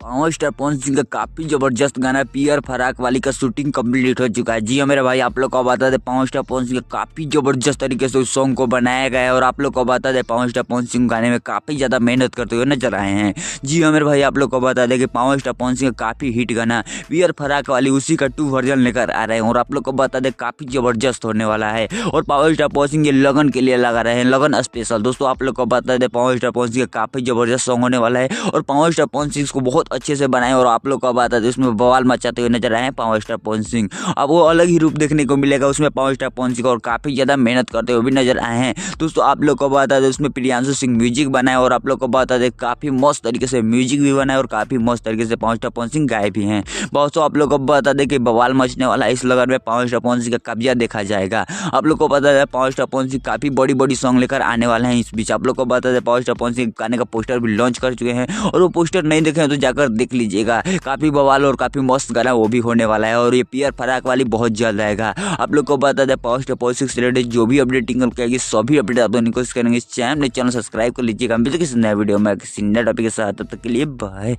Power star Pawan Singh का काफी जबरदस्त गाना पियर फराक वाली का शूटिंग कंप्लीट हो चुका है। जी हाँ मेरे भाई, आप लोग को बता दें पावर स्टार पवन सिंह का काफी जबरदस्त तरीके से उस सॉन्ग को बनाया गया है और आप लोग को बता दें पावर स्टार पवन सिंह गाने में काफी ज्यादा मेहनत करते हुए नजर आए हैं। जी हाँ मेरे भाई, आप लोग को बता दें कि पावर स्टार पवन सिंह का काफी हिट गाना पियर फराक वाली उसी का 2 वर्जन लेकर आ रहे हैं और आप लोग को बता दें काफी जबरदस्त होने वाला है। और पावर स्टार पवन सिंह ये लगन के लिए लगा रहे हैं, लगन स्पेशल। दोस्तों आप लोग को बता दें पावर स्टार पवन सिंह का काफी जबरदस्त सॉन्ग होने वाला है और पावर स्टार पवन सिंह को बहुत अच्छे से बनाए और आप लोग को बात है उसमें बवाल मचाते हुए नजर आए हैं पावर स्टार पवन सिंह। अब वो अलग ही रूप देखने को मिलेगा उसमें पावर स्टार पवन सिंह और काफी ज्यादा मेहनत करते हुए भी नजर आए हैं। दोस्तों आप लोग को बता दें उसमें प्रियांशु सिंह म्यूजिक बनाए और आप लोग को बता दें काफी मस्त तरीके से म्यूजिक भी बनाए और काफी मस्त तरीके से पावर स्टार पवन सिंह गाए भी हैं। बहुत आप लोग को बता दें कि बवाल मचने वाला इस लगन में पावर स्टार पवन सिंह का कब्जा देखा जाएगा। आप लोग को बता दें पावर स्टार पवन सिंह काफी बड़ी बड़ी सॉन्ग लेकर आने वाले हैं। इस बीच आप लोग को बता दें पावर स्टार पवन सिंह गाने का पोस्टर भी लॉन्च कर चुके हैं और वो पोस्टर नहीं देखे तो जाकर देख लीजिएगा। काफी बवाल और काफी मस्त गाना वो भी होने वाला है और ये पियर फराक वाली बहुत जल्द आएगा। आप लोग को बता दें पावर स्टार पवन सिंह से रिलेटेड जो भी अपडेटिंग करेगी सभी अपडेट आप लोगों को कोशिश करेंगे। इस चैनल सब्सक्राइब कर लीजिएगा। मिलते किसी नए वीडियो में किसी नए टॉपिक के साथ, तब तक के लिए बाय।